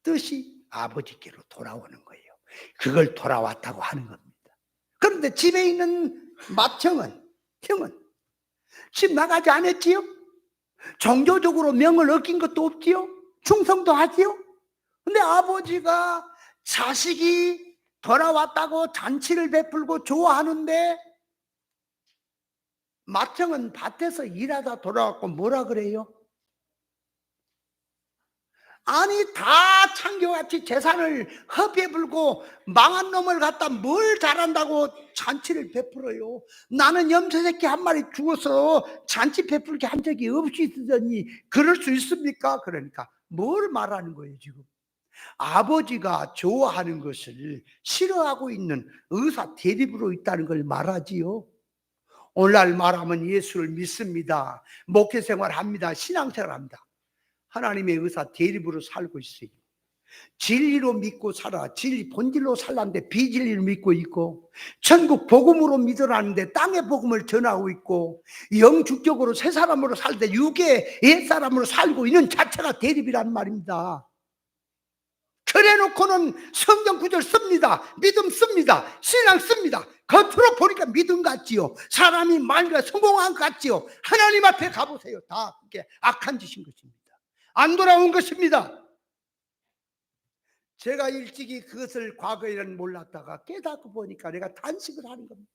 뜻이 아버지께로 돌아오는 거예요. 그걸 돌아왔다고 하는 겁니다. 그런데 집에 있는 맏형은, 집 나가지 않았지요? 종교적으로 명을 얻긴 것도 없지요? 충성도 하지요? 근데 아버지가 자식이 돌아왔다고 잔치를 베풀고 좋아하는데, 맏형은 밭에서 일하다 돌아왔고 뭐라 그래요? 아니, 다 창교같이 재산을 허비에 불고 망한 놈을 갖다 뭘 잘한다고 잔치를 베풀어요. 나는 염소새끼 한 마리 죽어서 잔치 베풀게 한 적이 없이 있으더니 그럴 수 있습니까? 그러니까 뭘 말하는 거예요 지금? 아버지가 좋아하는 것을 싫어하고 있는 의사 대립으로 있다는 걸 말하지요. 오늘날 말하면 예수를 믿습니다, 목회생활 합니다, 신앙생활 합니다. 하나님의 의사 대립으로 살고 있어요. 진리로 믿고 살아, 진리 본질로 살라는데 비진리로 믿고 있고, 천국 복음으로 믿으라는데 땅의 복음을 전하고 있고, 영축적으로 새 사람으로 살되 육의 옛 사람으로 살고 있는 자체가 대립이란 말입니다. 그래 놓고는 성경 구절 씁니다, 믿음 씁니다, 신앙 씁니다. 겉으로 보니까 믿음 같지요, 사람이 말과 성공한 것 같지요. 하나님 앞에 가보세요. 다 그게 악한 짓인 것입니다. 안 돌아온 것입니다. 제가 일찍이 그것을 과거에는 몰랐다가 깨닫고 보니까 내가 단식을 하는 겁니다.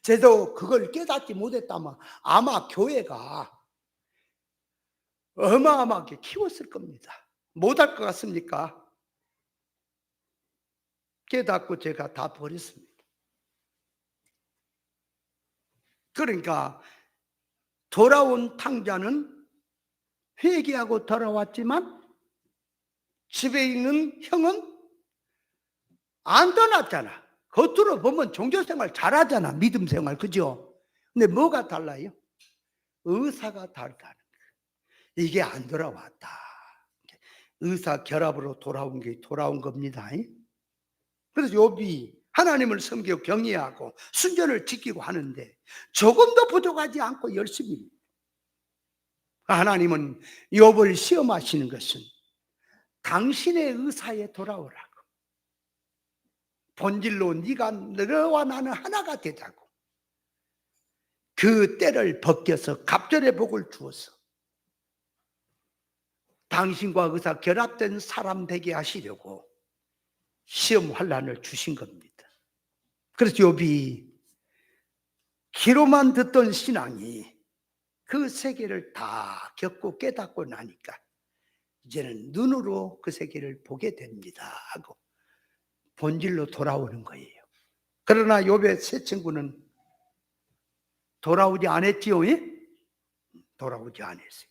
저도 그걸 깨닫지 못했다면 아마 교회가 어마어마하게 키웠을 겁니다. 못할 것 같습니까? 깨닫고 제가 다 버렸습니다. 그러니까 돌아온 탕자는 회개하고 돌아왔지만 집에 있는 형은 안 떠났잖아. 겉으로 보면 종교생활 잘하잖아, 믿음생활, 그죠? 근데 뭐가 달라요? 의사가 다르다는 거예요. 이게 안 돌아왔다. 의사 결합으로 돌아온 겁니다. 그래서 욥이 하나님을 섬기고 경외하고 순전을 지키고 하는데 조금도 부족하지 않고 열심히, 하나님은 욥을 시험하시는 것은 당신의 의사에 돌아오라고, 본질로 네가 너와 나는 하나가 되자고. 그 때를 벗겨서 갑절의 복을 주어서 당신과 의사 결합된 사람 되게 하시려고 시험 환난을 주신 겁니다. 그래서 욥이 귀로만 듣던 신앙이 그 세계를 다 겪고 깨닫고 나니까 이제는 눈으로 그 세계를 보게 됩니다 하고 본질로 돌아오는 거예요. 그러나 욥의 세 친구는 돌아오지 않았지요? 돌아오지 않았어요.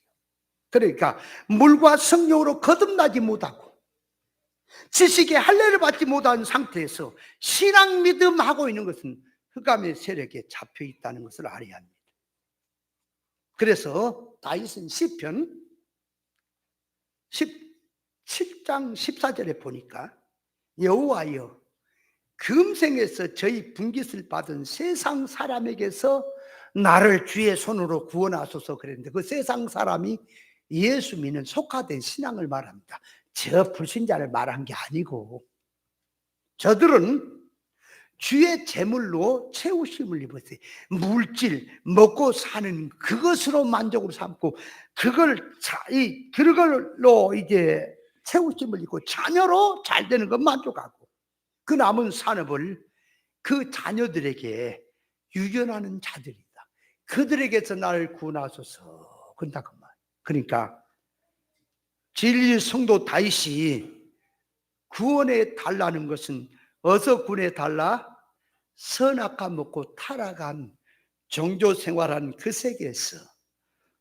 그러니까 물과 성령으로 거듭나지 못하고 지식의 할례를 받지 못한 상태에서 신앙 믿음하고 있는 것은 흑암의 세력에 잡혀 있다는 것을 알아야 합니다. 그래서 다윗은 시편 17장 14절에 보니까 여호와여 금생에서 저희 분깃을 받은 세상 사람에게서 나를 주의 손으로 구원하소서 그랬는데 그 세상 사람이 예수 믿는 속화된 신앙을 말합니다. 저 불신자를 말한 게 아니고 저들은 주의 제물로 채우심을 입었어요. 물질 먹고 사는 그것으로 만족을 삼고 그걸로 이제 채우심을 입고 자녀로 잘 되는 것 만족하고 그 남은 산업을 그 자녀들에게 유견하는 자들이다. 그들에게서 나를 구원하소서 그런다 그 말. 그러니까 진리 성도 다윗이 구원해 달라는 것은 어서 구원해 달라? 선악과 먹고 타락한 종교 생활한 그 세계에서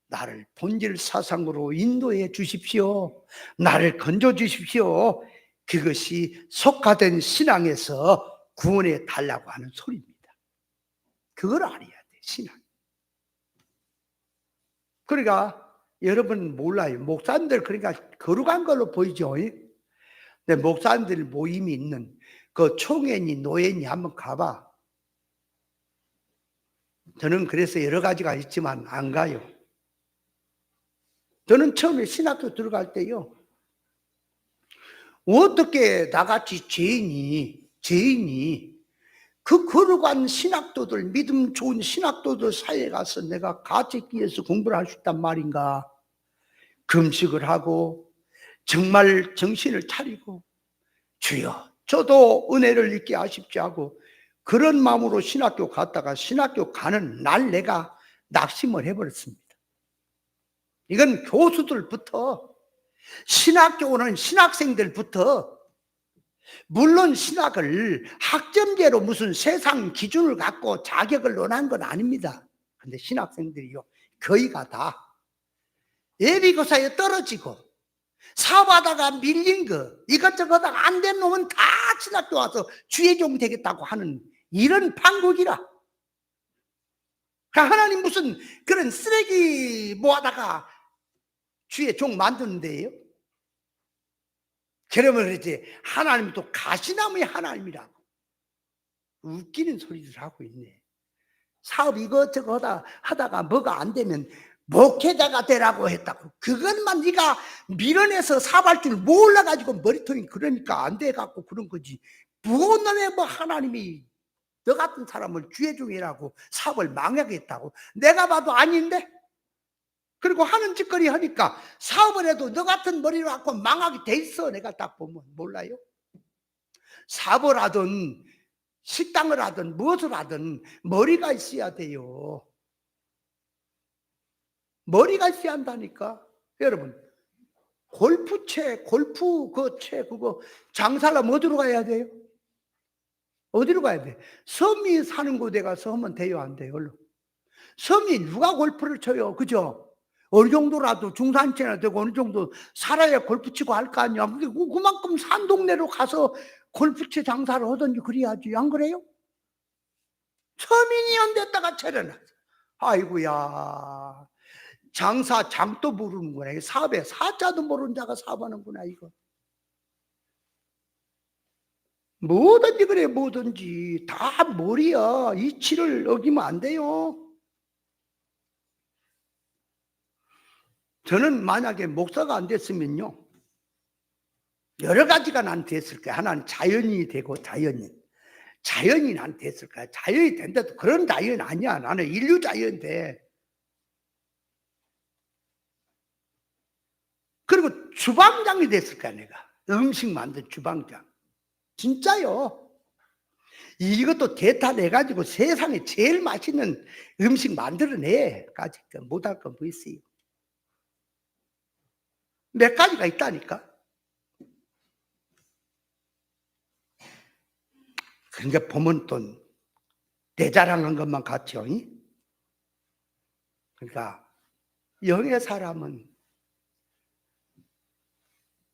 나를 본질 사상으로 인도해 주십시오. 나를 건져 주십시오. 그것이 속화된 신앙에서 구원해 달라고 하는 소리입니다. 그걸 알아야 돼, 신앙. 그러니까 여러분 몰라요. 목사님들 그러니까 거룩한 걸로 보이죠. 근데 목사님들 모임이 있는 그 총회니 노회니 한번 가봐. 저는 그래서 여러 가지가 있지만 안 가요. 저는 처음에 신학교 들어갈 때요. 어떻게 나같이 죄인이 그 거룩한 신학도들, 믿음 좋은 신학도들 사이에 가서 내가 가책기에서 공부를 할 수 있단 말인가. 금식을 하고 정말 정신을 차리고 주여 저도 은혜를 잊게 하십시오 하고 그런 마음으로 신학교 갔다가 신학교 가는 날 내가 낙심을 해버렸습니다. 이건 교수들부터 신학교 오는 신학생들부터 물론 신학을 학점제로 무슨 세상 기준을 갖고 자격을 논한 건 아닙니다. 근데 신학생들이요 거의가 다 예비고사에 떨어지고 사업하다가 밀린 거 이것저것 안 된 놈은 다 신학교 와서 주의종 되겠다고 하는 이런 판국이라. 그러니까 하나님 무슨 그런 쓰레기 모아다가 주의 종 만드는데요. 그러면 그러지 하나님은 또 가시나무의 하나님이라고 웃기는 소리들 하고 있네. 사업 이것저것 하다가 뭐가 안 되면 목회자가 되라고 했다고 그것만 네가 밀어내서 사업할 줄 몰라가지고 머리통이 그러니까 안 돼갖고 그런 거지. 무엇놈에 뭐 하나님이 너 같은 사람을 주의 종이라고 사업을 망하겠다고 내가 봐도 아닌데. 그리고 하는 짓거리 하니까 사업을 해도 너 같은 머리로 갖고 망하게 돼 있어. 내가 딱 보면 몰라요. 사업을 하든 식당을 하든 무엇을 하든 머리가 있어야 돼요. 머리가 있어야 한다니까. 여러분 골프채 골프 그거 장사하려면 어디로 가야 돼요? 어디로 가야 돼? 섬이 사는 곳에 가서 하면 돼요 안 돼요? 섬이 누가 골프를 쳐요? 그죠? 어느 정도라도 중산층이나 되고 어느 정도 살아야 골프 치고 할 거 아니야. 그만큼 산 동네로 가서 골프채 장사를 하든지 그래야지. 안 그래요? 서민이 연댔다가 차려놨어. 아이고야. 장사 장도 모르는구나. 사업에 사자도 모르는 자가 사업하는구나 이거. 뭐든지 그래 뭐든지 다 머리야. 이치를 어기면 안 돼요. 저는 만약에 목사가 안 됐으면요 여러 가지가 난 됐을 거예요. 하나는 자연인이 되고 자연인. 자연인한테 했을까요? 자연이 된다도 그런 자연 아니야. 나는 인류 자연인데. 그리고 주방장이 됐을까 내가. 음식 만든 주방장. 진짜요. 이것도 대타 내가지고 세상에 제일 맛있는 음식 만들어내. 까짓 거 못할 건 뭐 있어요. 몇 가지가 있다니까. 그러니까 보면 또 대자랑한 것만 같죠. 그러니까 영의 사람은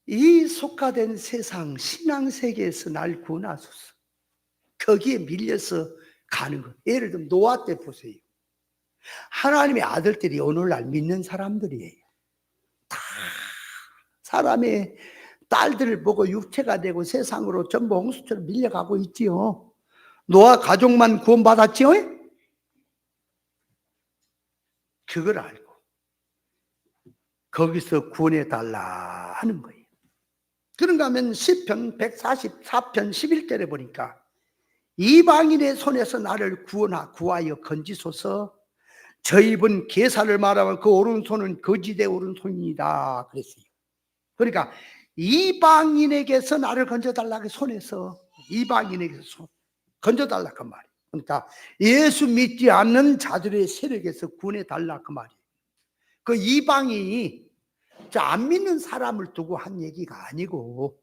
이 속화된 세상 신앙 세계에서 날 구원하소서. 거기에 밀려서 가는 것. 예를 들면 노아 때 보세요. 하나님의 아들들이 오늘날 믿는 사람들이에요. 다 사람의 딸들을 보고 육체가 되고 세상으로 전부 홍수처럼 밀려가고 있지요. 노아 가족만 구원받았지요. 그걸 알고 거기서 구원해 달라 하는 거예요. 그런가 하면 시편 144편 11절에 보니까 이방인의 손에서 나를 구하여 건지소서. 저 입은 계사를 말하면 그 오른손은 거짓의 오른손이다 그랬어요. 그러니까 이방인에게서 나를 건져달라고 손에서 이방인에게서 건져달라 그 말이에요. 그러니까 예수 믿지 않는 자들의 세력에서 구원해달라 그 말이에요. 그 이방인이 안 믿는 사람을 두고 한 얘기가 아니고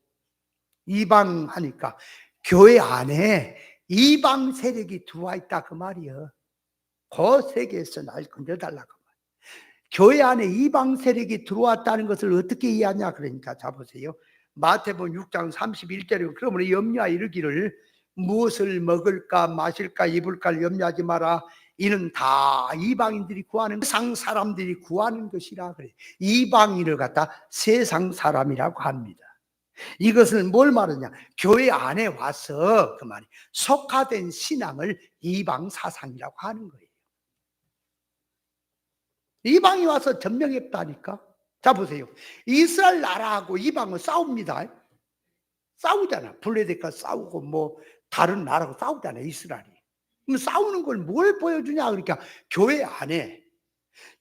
이방하니까 교회 안에 이방 세력이 들어와 있다 그 말이에요. 그 세계에서 날 건져달라 그 말이에요. 교회 안에 이방 세력이 들어왔다는 것을 어떻게 이해하냐 그러니까 자 보세요. 마태복음 6장 31절에 그러므로 염려하여 이르기를 무엇을 먹을까 마실까 입을까 염려하지 마라. 이는 다 이방인들이 구하는 세상 사람들이 구하는 것이라 그래. 이방인을 갖다 세상 사람이라고 합니다. 이것은 뭘 말하냐? 교회 안에 와서 그 말이 속화된 신앙을 이방 사상이라고 하는 거예요. 이방이 와서 점령했다니까. 자 보세요. 이스라엘 나라하고 이방은 싸웁니다. 싸우잖아. 블레셋과 싸우고 뭐 다른 나라하고 싸우잖아. 이스라엘이. 그럼 싸우는 걸 뭘 보여주냐? 그러니까 교회 안에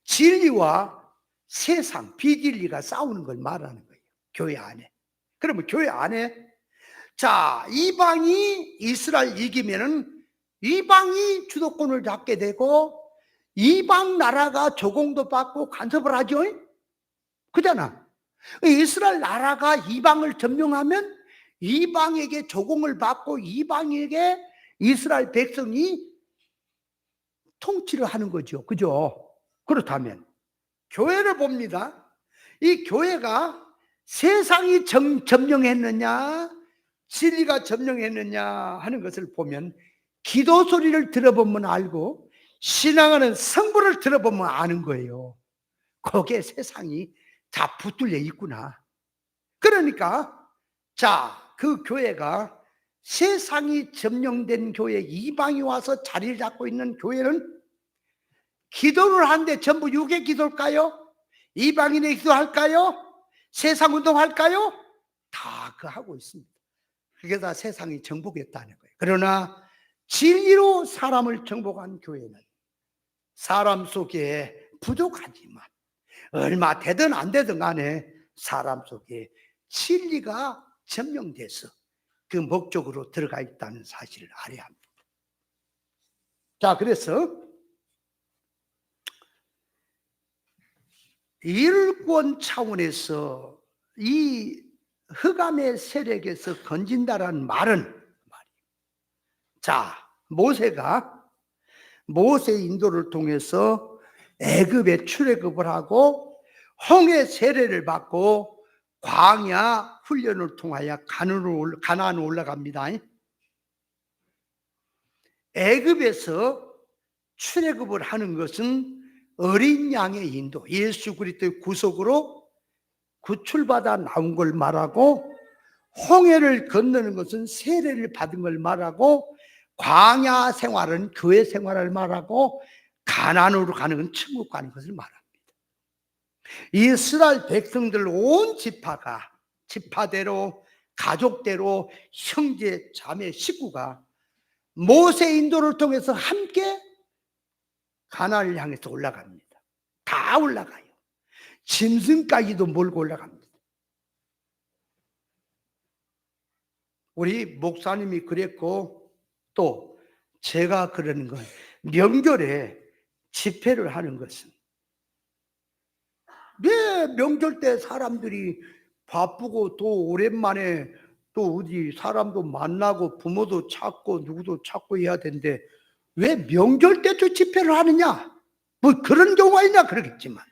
진리와 세상 비진리가 싸우는 걸 말하는 거예요. 교회 안에. 그러면 교회 안에 자 이방이 이스라엘 이기면은 이방이 주도권을 잡게 되고 이방 나라가 조공도 받고 간섭을 하죠. 그잖아. 이스라엘 나라가 이방을 점령하면 이방에게 조공을 받고 이방에게 이스라엘 백성이 통치를 하는 거죠. 그죠? 그렇다면 교회를 봅니다. 이 교회가 세상이 점령했느냐 진리가 점령했느냐 하는 것을 보면 기도 소리를 들어보면 알고 신앙하는 성부를 들어보면 아는 거예요. 거기에 세상이 다 붙들려 있구나. 그러니까 자, 그 교회가 세상이 점령된 교회 이방이 와서 자리를 잡고 있는 교회는 기도를 하는데 전부 육의 기도일까요? 이방인의 기도할까요? 세상 운동할까요? 다 그 하고 있습니다. 그게 다 세상이 정복했다는 거예요. 그러나 진리로 사람을 정복한 교회는 사람 속에 부족하지만 얼마 되든 안 되든 간에 사람 속에 진리가 점령돼서 그 목적으로 들어가 있다는 사실을 알아야 합니다. 자, 그래서 일권 차원에서 이 흑암의 세력에서 건진다라는 말은 자, 모세가 모세 인도를 통해서 애굽에 출애굽을 하고 홍해 세례를 받고 광야 훈련을 통하여 가나안으로 올라갑니다. 애굽에서 출애굽을 하는 것은 어린 양의 인도, 예수 그리스도의 구속으로 구출받아 나온 걸 말하고 홍해를 건너는 것은 세례를 받은 걸 말하고 광야 생활은 교회 생활을 말하고 가나안으로 가는 건 천국 가는 것을 말합니다. 이스라엘 백성들 온 지파대로 가족대로 형제 자매 식구가 모세 인도를 통해서 함께 가나안을 향해서 올라갑니다. 다 올라가요. 짐승까지도 몰고 올라갑니다. 우리 목사님이 그랬고 또 제가 그러는 건 명절에 집회를 하는 것은 왜 명절 때 사람들이 바쁘고 또 오랜만에 또 어디 사람도 만나고 부모도 찾고 누구도 찾고 해야 되는데 왜 명절 때도 집회를 하느냐? 뭐 그런 경우가 있냐 그러겠지만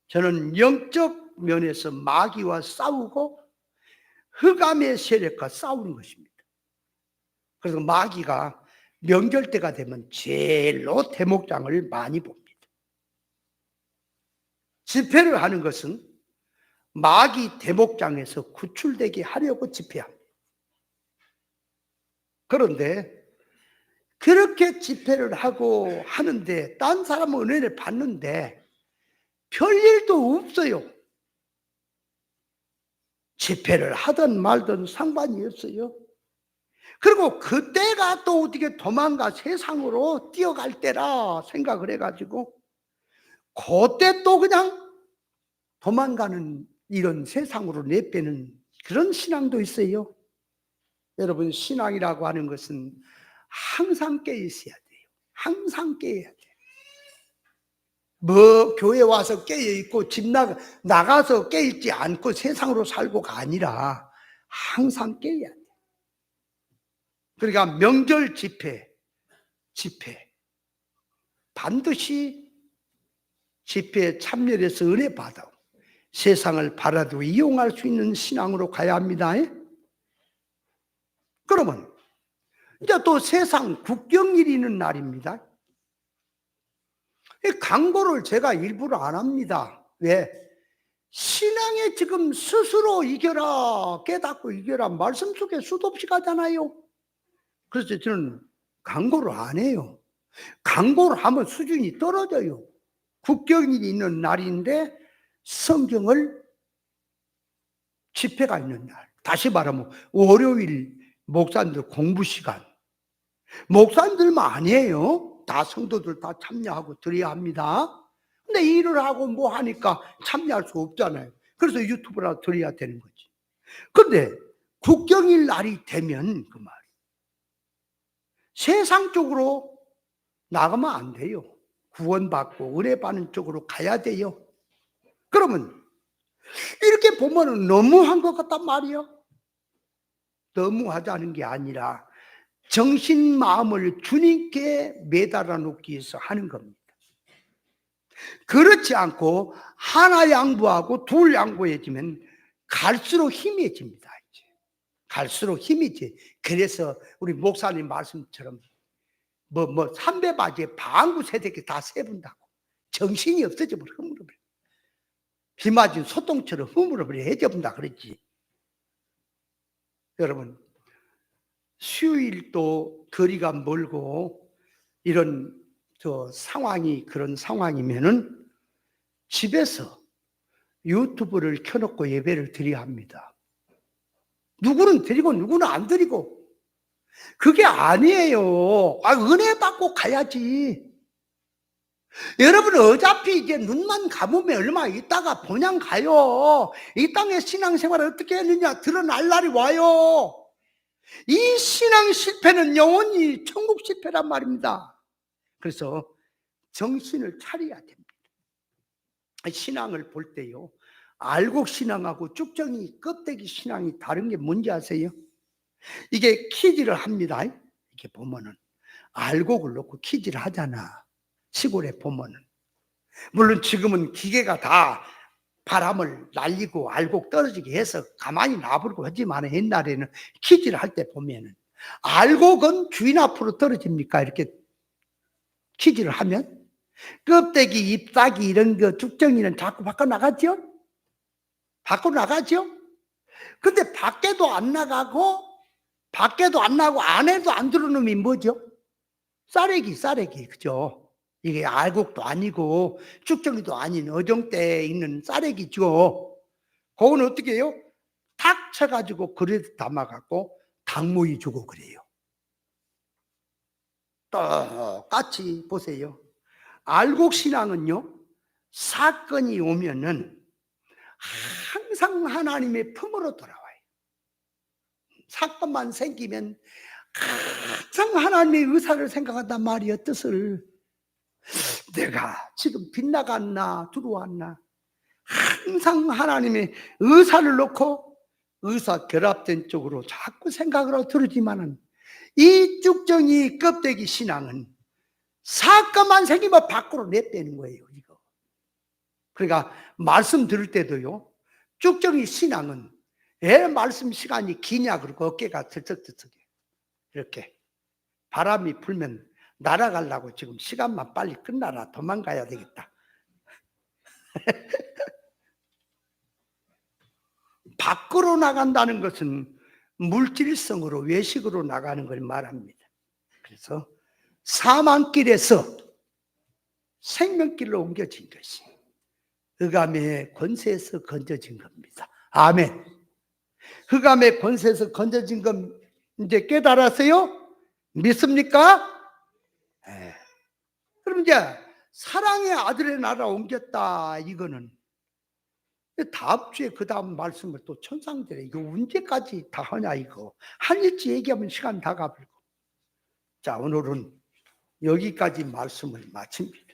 저는 영적 면에서 마귀와 싸우고 흑암의 세력과 싸우는 것입니다. 그래서 마귀가 명절 때가 되면 제일로 대목장을 많이 봅니다. 집회를 하는 것은 마귀 대목장에서 구출되게 하려고 집회합니다. 그런데 그렇게 집회를 하고 하는데 딴 사람은 은혜를 받는데 별일도 없어요. 집회를 하든 말든 상관이 없어요. 그리고 그때가 또 어떻게 도망가 세상으로 뛰어갈 때라 생각을 해가지고 그때 또 그냥 도망가는 이런 세상으로 내빼는 그런 신앙도 있어요. 여러분 신앙이라고 하는 것은 항상 깨어 있어야 돼요. 항상 깨어야 돼요. 뭐 교회 와서 깨어 있고 집 나가서 깨어 있지 않고 세상으로 살고가 아니라 항상 깨어야 돼요. 그러니까 명절 집회 반드시 집회에 참여해서 은혜 받아 세상을 바라도 이용할 수 있는 신앙으로 가야 합니다. 그러면 이제 또 세상 국경일이 있는 날입니다. 이 강고를 제가 일부러 안 합니다. 왜? 신앙에 지금 스스로 이겨라, 깨닫고 이겨라 말씀 속에 수도 없이 가잖아요. 그래서 저는 강고를 안 해요. 강고를 하면 수준이 떨어져요. 국경일이 있는 날인데 성경을 집회가 있는 날. 다시 말하면 월요일 목사님들 공부 시간. 목사님들만 아니에요. 다 성도들 다 참여하고 드려야 합니다. 근데 일을 하고 뭐 하니까 참여할 수 없잖아요. 그래서 유튜브라도 드려야 되는 거지. 근데 국경일 날이 되면 그 말. 세상 쪽으로 나가면 안 돼요. 구원받고 은혜 받는 쪽으로 가야 돼요. 그러면 이렇게 보면은 너무한 것 같단 말이에요. 너무하다는 게 아니라 정신 마음을 주님께 매달아 놓기 위해서 하는 겁니다. 그렇지 않고 하나 양보하고 둘 양보해지면 갈수록 힘해집니다. 이제. 갈수록 힘이지. 그래서 우리 목사님 말씀처럼 삼배바지에 방구 세대기 다 세분다고 정신이 없어져 버려. 흐물어버려. 비 맞은 소똥처럼 흐물어버려 해져본다 그랬지. 여러분 수요일도 거리가 멀고 이런 상황이 그런 상황이면은 집에서 유튜브를 켜놓고 예배를 드려야 합니다. 누구는 드리고 누구는 안 드리고 그게 아니에요. 은혜 받고 가야지. 여러분 어차피 이제 눈만 감으면 얼마 있다가 본향 가요. 이 땅의 신앙생활을 어떻게 했느냐 드러날 날이 와요. 이 신앙 실패는 영원히 천국 실패란 말입니다. 그래서 정신을 차려야 됩니다. 신앙을 볼 때요 알곡 신앙하고 쭉정이 껍데기 신앙이 다른 게 뭔지 아세요? 이게 키질을 합니다. 이렇게 보면은 알곡을 넣고 키질을 하잖아. 시골에 보면은 물론 지금은 기계가 다 바람을 날리고 알곡 떨어지게 해서 가만히 놔버리고 하지만 옛날에는 키질을 할 때 보면은 알곡은 주인 앞으로 떨어집니까? 이렇게 키질을 하면 껍데기, 잎사귀 이런 거 쭉정이는 자꾸 밖으로 나가죠? 밖으로 나가죠? 근데 밖에도 안 나가고 안에도 안 들어오는 게 뭐죠? 쌀래기 그죠? 이게 알곡도 아니고 쭉정이도 아닌 어종대에 있는 쌀래기죠. 그거는 어떻게 해요? 탁 쳐가지고 그릇에 담아갖고 당무이 주고 그래요. 똑같이 보세요. 알곡신앙은요, 사건이 오면은 항상 하나님의 품으로 돌아와요. 사건만 생기면 항상 하나님의 의사를 생각한단 말이에요. 뜻을. 내가 지금 빗나갔나 들어왔나 항상 하나님의 의사를 놓고 의사 결합된 쪽으로 자꾸 생각을 하고 들으지만은 이 쭉정이 껍데기 신앙은 사건만 생기면 밖으로 내빼는 거예요. 이거. 그러니까 말씀 들을 때도요, 쭉정이 신앙은 왜 말씀 시간이 기냐 그러고 어깨가 들썩들썩해. 이렇게 바람이 불면 날아가려고 지금 시간만 빨리 끝나라, 도망가야 되겠다. 밖으로 나간다는 것은 물질성으로 외식으로 나가는 걸 말합니다. 그래서 사망길에서 생명길로 옮겨진 것이 흑암의 권세에서 건져진 겁니다. 아멘. 흑암의 권세에서 건져진 건 이제 깨달았어요? 믿습니까? 네. 그럼 이제 사랑의 아들의 나라 옮겼다. 이거는 다음 주에 그 다음 말씀을 또 천상들에 이거 언제까지 다 하냐 이거 한 일치 얘기하면 시간 다 가버리고. 자, 오늘은 여기까지 말씀을 마칩니다.